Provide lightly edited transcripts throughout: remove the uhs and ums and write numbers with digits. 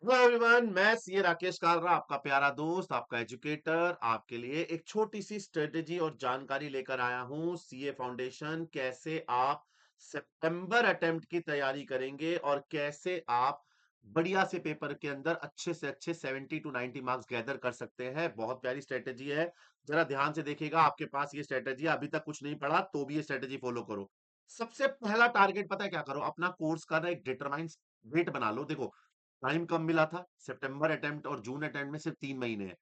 Hello everyone, मैं CA Rakesh Kalra, आपका प्यारा दोस्त, आपका एजुकेटर, आपके लिए एक छोटी सी स्ट्रेटेजी और जानकारी लेकर आया हूं। सीए फाउंडेशन, कैसे आप सितंबर अटेम्प्ट की तैयारी करेंगे और कैसे आप बढ़िया से पेपर के अंदर अच्छे से अच्छे 70 टू 90 मार्क्स गैदर कर सकते हैं। बहुत प्यारी स्ट्रेटेजी है। जरा ध्यान से देखिएगा, आपके पास ये स्ट्रेटेजी अभी तक कुछ नहीं पढ़ा तो भी ये स्ट्रेटेजी फॉलो करो। सबसे पहला टारगेट पता है क्या करो? अपना कोर्स का ना एक डिटरमाइन डेट बना लो। देखो, टाइम कम मिला था, सितंबर अटेम्प्ट और जून अटेम्प्ट में सिर्फ 3 महीने हैं।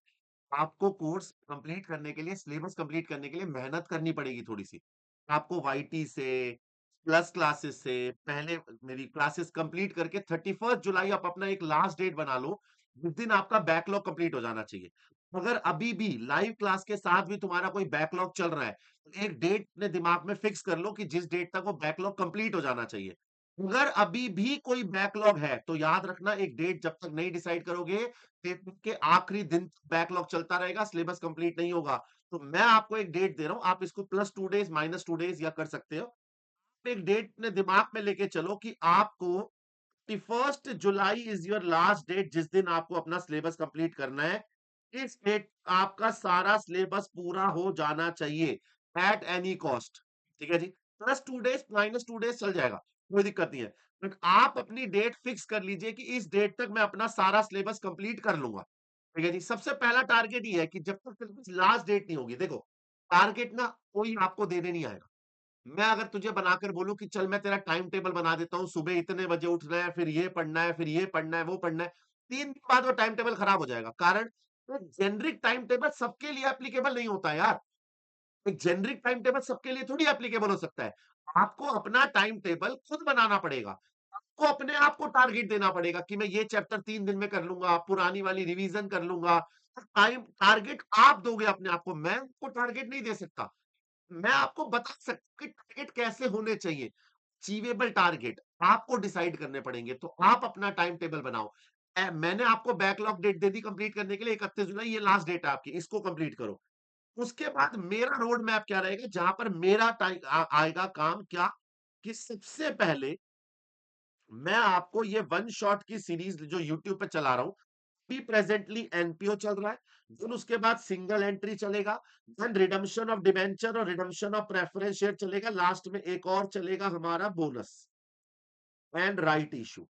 आपको कोर्स कंप्लीट करने के लिए, सिलेबस कंप्लीट करने के लिए मेहनत करनी पड़ेगी थोड़ी-सी। आपको वाईटी से, प्लस क्लासेस से, पहले मेरी क्लासेस कंप्लीट करके 31 जुलाई आप अपना एक लास्ट डेट बना लो, जिस दिन आपका बैकलॉग कंप्लीट हो जाना चाहिए। अगर अभी भी लाइव क्लास के साथ भी तुम्हारा कोई बैकलॉग चल रहा है, तो एक डेट अपने दिमाग में फिक्स कर लो कि जिस डेट तक वो बैकलॉग कंप्लीट हो जाना चाहिए। अगर अभी भी कोई बैकलॉग है, तो याद रखना एक डेट जब तक नहीं डिसाइड करोगे, पेपर के आखिरी दिन बैकलॉग चलता रहेगा, सिलेबस कंप्लीट नहीं होगा। तो मैं आपको एक डेट दे रहा हूं, आप इसको +2 डेज, -2 डेज या कर सकते हो। एक डेट अपने दिमाग में लेके चलो कि आपको 31 July is your last date, जिस दिन आपको अपना सिलेबस कंप्लीट करना है। इस डेट आपका सारा सिलेबस पूरा हो जाना चाहिए एट एनी कॉस्ट। ठीक है जी। +2 डेज, -2 डेज चल जाएगा, कोई दिक्कत नहीं है। बट आप अपनी डेट फिक्स कर लीजिए कि इस डेट तक मैं अपना सारा सिलेबस कंप्लीट कर लूंगा। ठीक है जी। सबसे पहला टारगेट ये है कि जब तक सिलेबस लास्ट डेट नहीं होगी, देखो, टारगेट ना कोई आपको देने नहीं आएगा। मैं अगर तुझे बनाकर बोलूं कि चल मैं तेरा टाइम टेबल बना देता हूँ, सुबह इतने बजे उठना है, फिर ये पढ़ना है, फिर ये पढ़ना है, वो पढ़ना है, 3 दिन बाद वो टाइम टेबल खराब हो जाएगा। कारण, तो जेनरिक टाइम टेबल सबके लिए एप्लीकेबल नहीं होता यार। एक जेनरिक टाइम टेबल सबके लिए थोड़ी एप्लीकेबल हो सकता है। आपको अपना टाइम टेबल खुद बनाना पड़ेगा। आपको अपने आप को टारगेट देना पड़ेगा कि मैं ये चैप्टर 3 दिन में कर लूंगा, पुरानी वाली रिवीजन कर लूंगा। टाइम टारगेट आप दोगे अपने आप को, मैं आपको टारगेट नहीं दे सकता। मैं आपको बता सकता हूं कि टारगेट कैसे होने चाहिए। अचीवेबल टारगेट आपको डिसाइड करने पड़ेंगे, तो आप अपना टाइम टेबल बनाओ। मैंने आपको बैकलॉग डेट दे दी कंप्लीट करने के लिए, 31 जुलाई ये लास्ट डेट है आपकी, इसको कंप्लीट करो। उसके बाद मेरा रोड मैप क्या रहेगा, जहां पर मेरा टाइम आएगा काम क्या, कि सबसे पहले मैं आपको ये वन शॉट की सीरीज जो यूट्यूब पे चला रहा हूं, अभी प्रेजेंटली एनपीओ चल रहा है। देन उसके बाद सिंगल एंट्री चलेगा, देन रिडम्पशन ऑफ डिबेंचर और रिडम्पशन ऑफ प्रेफरेंस शेयर चलेगा, लास्ट में एक और चलेगा हमारा बोनस एंड राइट इशू।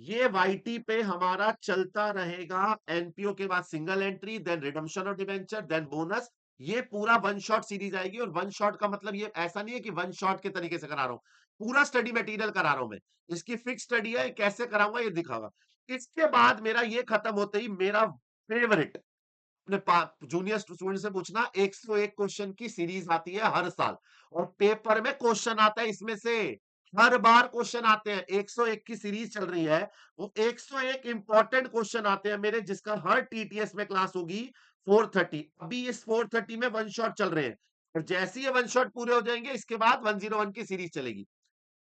ये वाईटी पे हमारा चलता रहेगा। एनपीओ के बाद single entry, then redemption of debenture, then bonus. ये पूरा वन शॉट सीरीज आएगी। और वन शॉट का मतलब ये ऐसा नहीं है कि वन शॉट के तरीके से करा रहा हूं, पूरा स्टडी मटेरियल करा रहा हूं मैं। इसकी फिक्स स्टडी है, कैसे कराऊंगा ये दिखाऊंगा। इसके बाद मेरा ये खत्म होते ही मेरा फेवरेट, अपने जूनियर स्टूडेंट से पूछना, 101 क्वेश्चन की सीरीज आती है हर साल, और पेपर में क्वेश्चन आता है इसमें से। हर बार क्वेश्चन आते हैं, 101 की सीरीज चल रही है। वो 101 इंपॉर्टेंट क्वेश्चन आते हैं मेरे, जिसका हर टीटीएस में क्लास होगी 430। अभी इस 430 में वन शॉट चल रहे हैं, और जैसे ही ये वन शॉट पूरे हो जाएंगे, इसके बाद 101 की सीरीज चलेगी।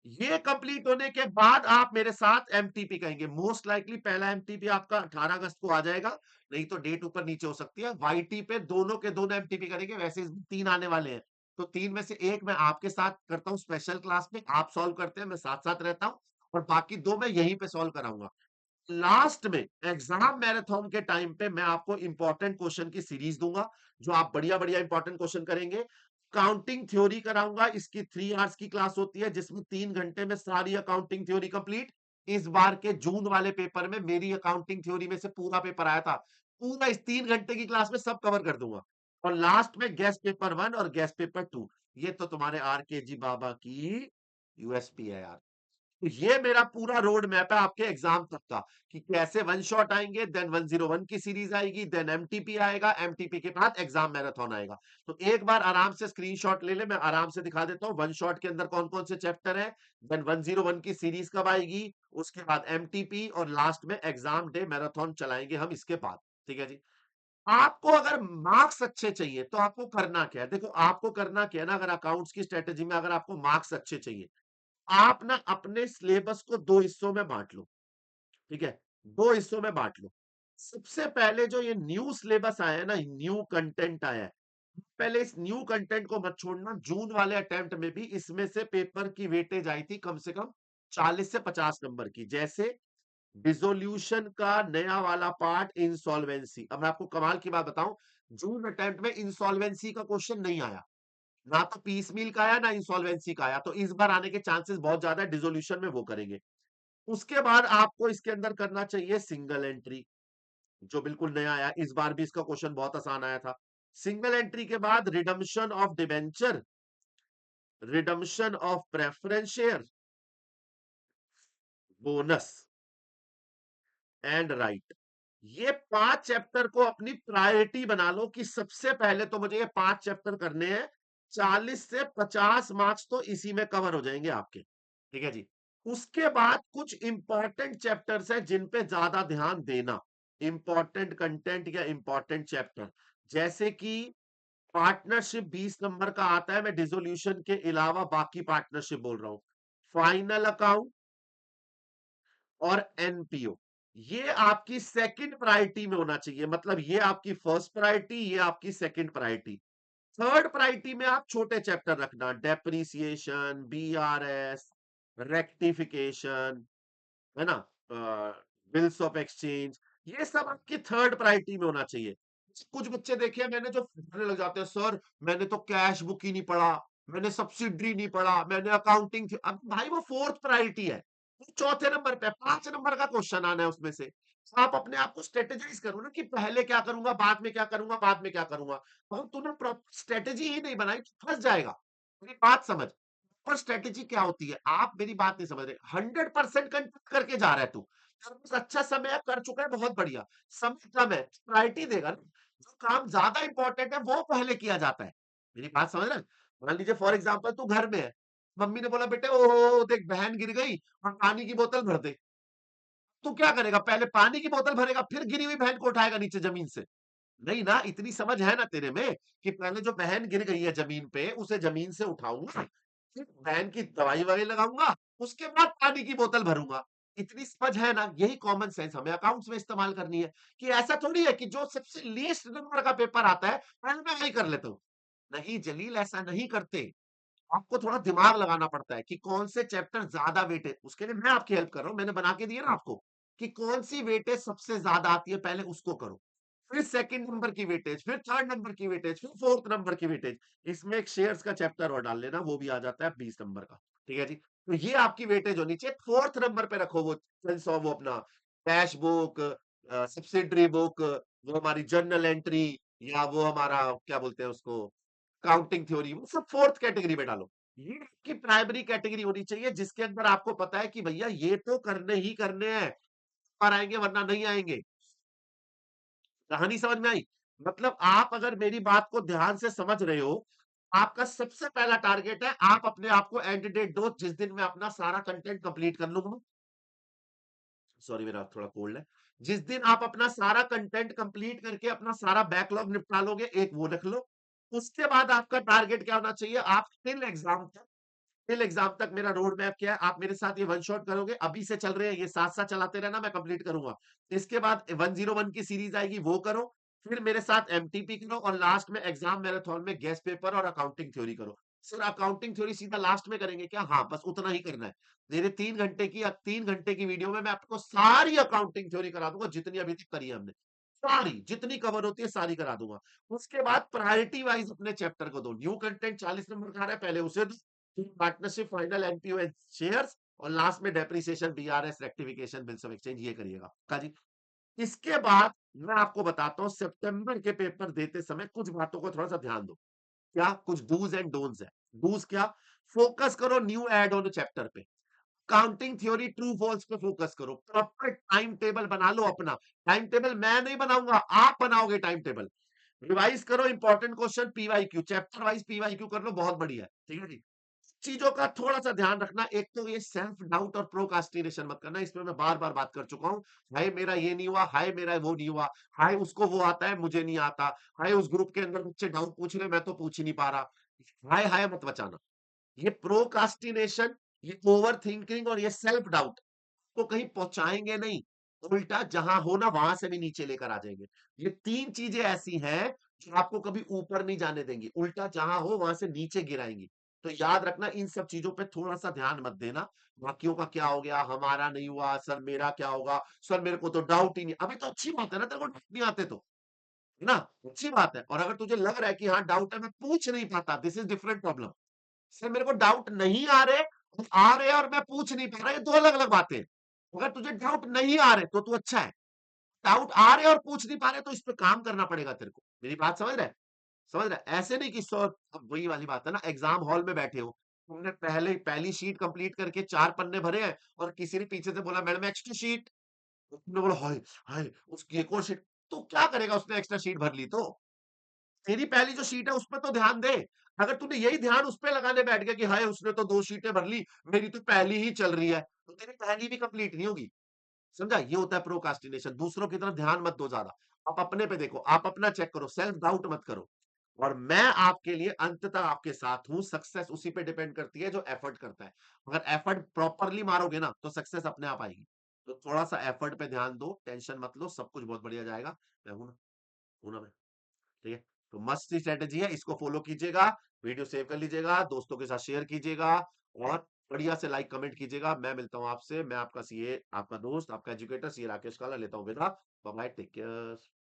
ये कंप्लीट होने के बाद आप मेरे साथ एमटीपी कहेंगे। मोस्ट लाइकली पहला एमटीपी आपका 18 अगस्त को आ जाएगा, नहीं तो डेट ऊपर नीचे हो सकती है। वाईटी पे दोनों के दोनों एमटीपी करेंगे, वैसे इसमें 3 आने वाले हैं। तो 3 में से एक मैं आपके साथ करता हूं स्पेशल क्लास में, आप सॉल्व करते हैं, मैं साथ साथ रहता हूं, और बाकी 2 मैं यहीं पे सॉल्व कराऊंगा। लास्ट में एग्जाम मैराथन के टाइम पे मैं आपको इंपॉर्टेंट क्वेश्चन की सीरीज दूंगा, जो आप बढ़िया बढ़िया इंपॉर्टेंट क्वेश्चन करेंगे। काउंटिंग थ्योरी कराऊंगा, इसकी 3 आवर्स की क्लास होती है, जिसमें 3 घंटे में सारी अकाउंटिंग थ्योरी कंप्लीट। इस बार के जून वाले पेपर में मेरी अकाउंटिंग थ्योरी में से पूरा पेपर आया था, पूरा इस 3 घंटे की क्लास में सब कवर कर दूंगा। और लास्ट में गेस्ट पेपर 1 और गेस्ट पेपर 2। ये तो तुम्हारे आरकेजी बाबा की यूएसपी है यार। तो ये मेरा पूरा रोड मैप है आपके एग्जाम तक का, कि कैसे वन शॉट आएंगे, देन 101 की सीरीज आएगी, देन एमटीपी आएगा, एमटीपी के बाद एग्जाम मैराथन आएगा। तो एक बार आराम से स्क्रीनशॉट ले ले, मैं आराम से दिखा देता हूँ वन शॉट के अंदर कौन कौन से चैप्टर है, देन 101 की सीरीज कब आएगी, उसके बाद एमटीपी, और लास्ट में एग्जाम डे मैराथन चलाएंगे हम इसके बाद। ठीक है जी। आपको अगर मार्क्स अच्छे चाहिए तो आपको करना क्या है, देखो आपको करना क्या है ना, अगर अकाउंट्स की स्ट्रेटेजी में अगर आपको मार्क्स अच्छे चाहिए, आप ना अपने सिलेबस को 2 हिस्सों में बांट लो। ठीक है, 2 हिस्सों में बांट लो। सबसे पहले जो ये न्यू सिलेबस आया है ना, न्यू कंटेंट आया है, पहले इस न्यू कंटेंट को मत छोड़ना। जून वाले अटेम्प्ट में भी इसमें से पेपर की वेटेज आई थी कम से कम 40 से 50 नंबर की। जैसे डिसोल्यूशन का नया वाला पार्ट इंसॉल्वेंसी। अब मैं आपको कमाल की बात बताऊं, जून अटेम्प्ट में इंसॉल्वेंसी का क्वेश्चन नहीं आया, ना तो पीस मील का आया ना इंसॉल्वेंसी का आया, तो इस बार आने के चांसेस बहुत ज्यादा है, डिसोल्यूशन में वो करेंगे। उसके बाद आपको इसके अंदर करना चाहिए सिंगल एंट्री, जो बिल्कुल नया आया, इस बार भी इसका क्वेश्चन बहुत आसान आया था। सिंगल एंट्री के बाद redemption of debenture, redemption of preference share, bonus and right. ये 5 चैप्टर को अपनी प्रायोरिटी बना लो कि सबसे पहले तो मुझे ये 5 चैप्टर करने हैं। 40 से 50 मार्क्स तो इसी में कवर हो जाएंगे आपके, ठीक है जी। उसके बाद कुछ इंपॉर्टेंट चैप्टर्स हैं जिन पे ज्यादा ध्यान देना, इंपॉर्टेंट कंटेंट या इंपॉर्टेंट चैप्टर, जैसे कि पार्टनरशिप 20 नंबर का आता है, मैं डिसोल्यूशन के अलावा बाकी पार्टनरशिप बोल रहा हूं। फाइनल अकाउंट और एनपीओ, ये आपकी सेकंड प्रायोरिटी में होना चाहिए, मतलब ये आपकी फर्स्ट प्रायोरिटी, ये आपकी सेकंड प्रायोरिटी। थर्ड प्रायोरिटी में आप छोटे चैप्टर रखना, डेप्रिसिएशन, बीआरएस, रेक्टिफिकेशन, है ना, बिल्स ऑफ एक्सचेंज, ये सब आपकी थर्ड प्रायोरिटी में होना चाहिए। कुछ बच्चे देखे मैंने जो फिरने लग जाते हैं, सर मैंने तो कैश बुक ही नहीं पढ़ा, मैंने सब्सिडरी नहीं पढ़ा, मैंने अकाउंटिंग, अब भाई वो फोर्थ प्रायोरिटी है, वो चौथे नंबर पे, 5 नंबर का क्वेश्चन आना है उसमें से। तो आप अपने आप को स्ट्रेटेजाइज करो ना कि पहले क्या करूंगा, बाद में क्या करूंगा, बाद में क्या करूंगा। और तूने प्रॉपर स्ट्रेटेजी ही नहीं बनाई तो फंस जाएगा। मेरी बात समझ, पर स्ट्रेटेजी क्या होती है, आप मेरी बात नहीं समझ रहे। 100% कंटेक्ट करके जा रहा है तू, तेरे पास अच्छा समय है, कर चुका है, बहुत बढ़िया। समय कम है, प्रायोरिटी देगा ना, जो काम ज्यादा इंपॉर्टेंट है वो पहले किया जाता है। मेरी बात समझ रहे हैं? मान लीजिए फॉर एग्जाम्पल तू घर में है, मम्मी ने बोला बेटे ओ देख बहन गिर गई और पानी की बोतल भर दे, तू क्या करेगा, पहले पानी की बोतल भरेगा फिर गिरी हुई बहन को उठाएगा नीचे जमीन से? नहीं ना, इतनी समझ है ना तेरे में कि पहले जो बहन गिर गई है जमीन पे उसे जमीन से उठाऊंगा, फिर बहन की दवाई ववाई लगाऊंगा, उसके बाद पानी की बोतल भरूंगा। इतनी समझ है ना, यही कॉमन सेंस हमें अकाउंट्स में इस्तेमाल करनी है। कि ऐसा थोड़ी है कि जो सबसे लीस्ट नंबर का पेपर आता है पहले मैं वही कर लेता हूं। नहीं जलील, ऐसा नहीं करते। आपको थोड़ा दिमाग लगाना पड़ता है कि कौन से चैप्टर ज्यादा वेटेज, उसके लिए मैं आपकी हेल्प कर रहा हूं, मैंने बना के दिया ना आपको कि कौन सी वेटेज सबसे ज्यादा आती है, पहले उसको करो, फिर सेकंड नंबर की वेटेज, फिर थर्ड नंबर की वेटेज, फिर फोर्थ नंबर की वेटेज। इसमें एक शेयर्स का चैप्टर और डाल लेना, वो भी आ जाता है 20 नंबर का, ठीक है जी। तो ये आपकी वेटेज होनी चाहिए, फोर्थ नंबर पे रखो वो अपना कैश बुक, सब्सिडरी बुक, वो हमारी जर्नल एंट्री, या वो हमारा क्या बोलते हैं उसको, काउंटिंग थ्योरी, वो सब फोर्थ कैटेगरी में डालो। ये आपकी प्राइमरी कैटेगरी होनी चाहिए जिसके अंदर आपको पता है कि भैया ये तो करने ही करने हैं, पर आएंगे वरना नहीं आएंगे। कहानी समझ में आई? मतलब आप अगर मेरी बात को ध्यान से समझ रहे हो, आपका सबसे पहला टारगेट है आप अपने आप को एंड डेट दो जिस दिन मैं अपना सारा कंटेंट कंप्लीट कर लूंगा। सॉरी मेरा थोड़ा कोल्ड है। जिस दिन आप अपना सारा कंटेंट कंप्लीट करके अपना सारा बैकलॉग निपटा लोगे, एक वो रख लो। उसके बाद आपका टारगेट क्या होना चाहिए, आप टिल एग्जाम तक मेरा रोड मैप क्या है, आप मेरे साथ ये वन शॉट करोगे, अभी से चल रहे हैं ये साथ साथ चलाते रहना, मैं कंप्लीट करूंगा। इसके बाद 101 की सीरीज आएगी, वो करो। फिर मेरे साथ एमटीपी करो और लास्ट में एग्जाम मैराथन में गेस्ट पेपर और अकाउंटिंग थ्योरी करो। सर अकाउंटिंग थ्योरी सीधा लास्ट में करेंगे क्या? हाँ, बस उतना ही करना है। मेरे 3 घंटे की 3 घंटे की वीडियो में मैं आपको सारी अकाउंटिंग थ्योरी करा दूंगा जितनी अभी तक करी है हमने, सारी जितनी कवर होती है सारी करा दूंगा। उसके बाद प्रायोरिटी वाइज अपने चैप्टर को दो, न्यू कंटेंट 40 नंबर का आ रहा है पहले उसे दो, फिर partnership, final NPO and shares, और लास्ट में depreciation, BRS, rectification, bills of exchange, ये करिएगा का जी। इसके बाद मैं आपको बताता हूं सितंबर के पेपर देते समय कुछ बातों को थोड़ा सा ध्यान दो। क्या कुछ डूज एंड डोंट्स है? डूज क्या, फोकस करो न्यू एड ऑन चैप्टर पे, काउंटिंग थ्योरी ट्रू फॉल्स पे फोकस करो, प्रॉपर टाइम टेबल बना लो अपना। टाइम टेबल मैं नहीं बनाऊंगा, आप बनाओगे टाइम टेबल। रिवाइज करो important question, PYQ chapter wise PYQ कर लो, बहुत बढ़िया, ठीक है जी। चीजों का थोड़ा सा ध्यान रखना, एक तो ये सेल्फ डाउट और प्रोकास्टिनेशन मत करना, इसमें मैं बार बार बात कर चुका हूं। हाय मेरा ये नहीं हुआ, हाय मेरा वो नहीं हुआ, हाय उसको वो आता है मुझे नहीं आता, हाय उस ग्रुप के अंदर बच्चे डाउट पूछ रहे मैं तो पूछ ही नहीं पा रहा, हाय हाय मत बचाना। ये प्रोकास्टिनेशन, ये ओवर थिंकिंग और ये सेल्फ डाउट को कहीं पहुंचाएंगे नहीं, उल्टा जहां हो ना वहां से भी नीचे लेकर आ जाएंगे। ये 3 चीजें ऐसी हैं जो आपको कभी ऊपर नहीं जाने देंगी, उल्टा जहां हो वहां से नीचे गिराएंगी। तो याद रखना इन सब चीजों पे थोड़ा-सा ध्यान मत देना। बाकियों का क्या हो गया, हमारा नहीं हुआ, सर मेरा क्या होगा? सर मेरे को तो डाउट ही नहीं, अबे तो अच्छी बात है ना तेरे को डाउट नहीं आते तो, है ना? अच्छी बात है। और अगर तुझे लग रहा है कि हाँ डाउट है मैं पूछ नहीं पाता, this is different problem. Sir मेरे को डाउट नहीं आ रहे और मैं पूछ नहीं पा रहा, ये 2 अलग-अलग बातें हैं। अगर तुझे डाउट नहीं आ रहे तो तू अच्छा है। डाउट आ रहे और पूछ नहीं पा रहे तो इस पे काम करना पड़ेगा तेरे को। मेरी बात समझ रहा है? समझ रहा है? ऐसे नहीं कि सौ अब वही वाली बात है ना, एग्ज़ाम हॉल में बैठे हो, तुमने पहले पहली शीट कंप्लीट करके 4 पन्ने भरे हैं और किसी ने पीछे से बोला मैडम एक्स्ट्रा शीट, तो तुमने बोला हाय! हाय! उसकी एक और शीट, तो क्या करेगा उसने एक्स्ट्रा शीट भर ली तो? तेरी पहली जो शीट है उसपे तो ध्यान दे। अगर तूने यही ध्यान उसपे लगाने बैठ गया कि हाय उसने तो 2 शीटें भर ली, मेरी तो पहली ही चल रही है, तो तेरी पहली भी कंप्लीट नहीं होगी। समझा? ये होता है प्रोक्रास्टिनेशन। दूसरों की तरफ ध्यान मत दो ज़्यादा। आप अपने पे देखो, आप अपना चेक करो, सेल्फ डाउट मत करो। और मैं आपके लिए अंत तक आपके साथ हूँ, सक्सेस उसी पे डिपेंड करती है जो एफर्ट करता है। अगर एफर्ट प्रॉपरली मारोगे ना, तो सक्सेस अपने आप आएगी। तो थोड़ा-सा एफर्ट पे ध्यान दो, टेंशन मत लो, सब कुछ बहुत बढ़िया जाएगा। मैं हूँ ना मैं, ठीक है? तो मस्त सी स्ट्रैटेजी है, इसको फॉलो कीजिएगा, वीडियो सेव कर लीजिएगा, दोस्तों के साथ शेयर कीजिएगा और बढ़िया से लाइक कमेंट कीजिएगा। मैं मिलता हूँ आपसे, मैं आपका सीए, आपका दोस्त, आपका एजुकेटर सीए राकेश काला लेता हूँ विदा। Bye bye, take care.